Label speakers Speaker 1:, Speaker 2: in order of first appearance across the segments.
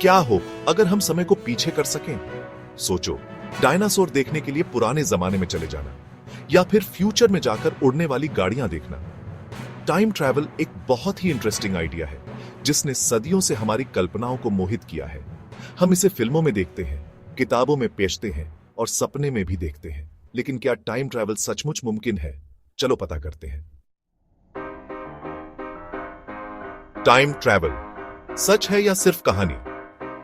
Speaker 1: क्या हो अगर हम समय को पीछे कर सकें? सोचो, डायनासोर देखने के लिए पुराने जमाने में चले जाना या फिर फ्यूचर में जाकर उड़ने वाली गाड़ियां देखना। टाइम ट्रैवल एक बहुत ही इंटरेस्टिंग आइडिया है जिसने सदियों से हमारी कल्पनाओं को मोहित किया है। हम इसे फिल्मों में देखते हैं, किताबों में पेशते हैं और सपने में भी देखते हैं, लेकिन क्या टाइम ट्रैवल सचमुच मुमकिन है? चलो पता करते हैं। टाइम ट्रैवल सच है या सिर्फ कहानी?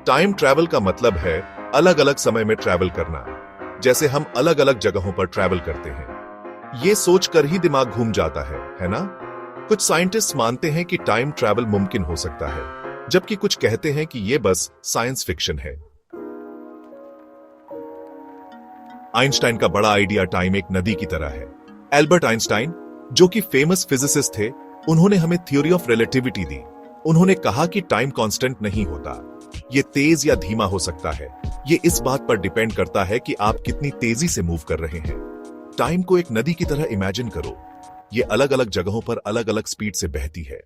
Speaker 1: टाइम ट्रैवल का मतलब है अलग अलग समय में ट्रैवल करना, जैसे हम अलग अलग जगहों पर ट्रैवल करते हैं। यह सोचकर ही दिमाग घूम जाता है ना? कुछ साइंटिस्ट मानते हैं कि टाइम ट्रैवल मुमकिन हो सकता है, जबकि कुछ कहते हैं कि यह बस साइंस फिक्शन है। आइंस्टाइन का बड़ा आइडिया टाइम एक नदी की तरह है। एल्बर्ट आइंस्टाइन, जो कि फेमस फिजिसिस्ट थे, उन्होंने हमें थ्योरी ऑफ रिलेटिविटी दी। उन्होंने कहा कि टाइम कांस्टेंट नहीं होता, ये तेज या धीमा हो सकता है। ये इस बात पर डिपेंड करता है कि आप कितनी तेजी से मूव कर रहे हैं। टाइम को एक नदी की तरह इमेजिन करो, ये अलग अलग जगहों पर अलग अलग स्पीड से बहती है।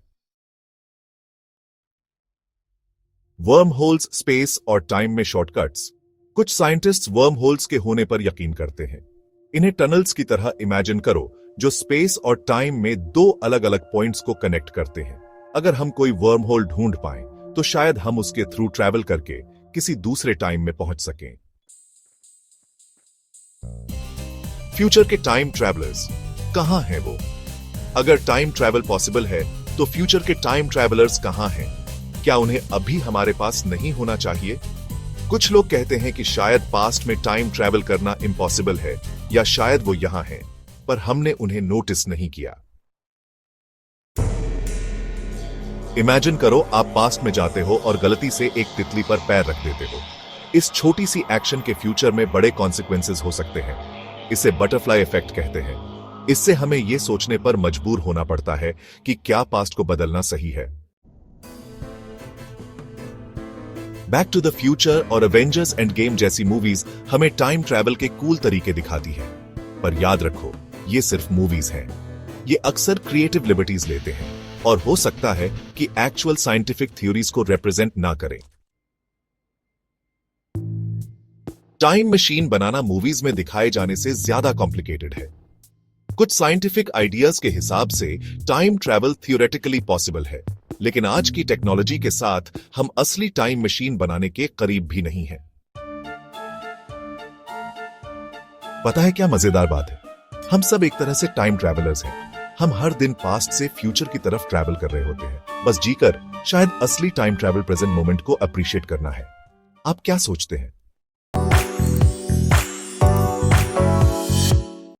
Speaker 1: वर्म होल्स, स्पेस और टाइम में शॉर्टकट्स। कुछ साइंटिस्ट्स वर्म होल्स के होने पर यकीन करते हैं। इन्हें टनल्स की तरह इमेजिन करो जो स्पेस और टाइम में दो अलग अलग पॉइंट्स को कनेक्ट करते हैं। अगर हम कोई वर्म होल ढूंढ पाएं तो शायद हम उसके थ्रू ट्रैवल करके किसी दूसरे टाइम में पहुंच सकें। फ्यूचर के टाइम ट्रैवलर्स कहां हैं वो? अगर टाइम ट्रैवल पॉसिबल है तो फ्यूचर के टाइम ट्रैवलर्स कहां हैं? क्या उन्हें अभी हमारे पास नहीं होना चाहिए? कुछ लोग कहते हैं कि शायद पास्ट में टाइम ट्रैवल करना इम्पॉसिबल है, या शायद वो यहां हैं पर हमने उन्हें नोटिस नहीं किया। इमेजिन करो आप पास्ट में जाते हो और गलती से एक तितली पर पैर रख देते हो। इस छोटी सी एक्शन के फ्यूचर में बड़े कॉन्सिक्वेंसेस हो सकते हैं। इसे बटरफ्लाई इफेक्ट कहते हैं। इससे हमें यह सोचने पर मजबूर होना पड़ता है कि क्या पास्ट को बदलना सही है। बैक टू द फ्यूचर और एवेंजर्स एंड गेम जैसी मूवीज हमें टाइम ट्रैवल के कूल तरीके दिखाती है, पर याद रखो ये सिर्फ मूवीज हैं। ये अक्सर क्रिएटिव लिबर्टीज लेते हैं और हो सकता है कि एक्चुअल साइंटिफिक थ्योरीज को रिप्रेजेंट ना करें। टाइम मशीन बनाना मूवीज में दिखाए जाने से ज्यादा कॉम्प्लिकेटेड है। कुछ साइंटिफिक आइडियाज के हिसाब से टाइम ट्रैवल थियोरेटिकली पॉसिबल है, लेकिन आज की टेक्नोलॉजी के साथ हम असली टाइम मशीन बनाने के करीब भी नहीं हैं। पता है क्या मजेदार बात है? हम सब एक तरह से टाइम ट्रैवलर्स हैं। हम हर दिन पास्ट से फ्यूचर की तरफ ट्रैवल कर रहे होते हैं, बस जीकर। शायद असली टाइम ट्रैवल प्रेजेंट मोमेंट को अप्रिशिएट करना है। आप क्या सोचते हैं?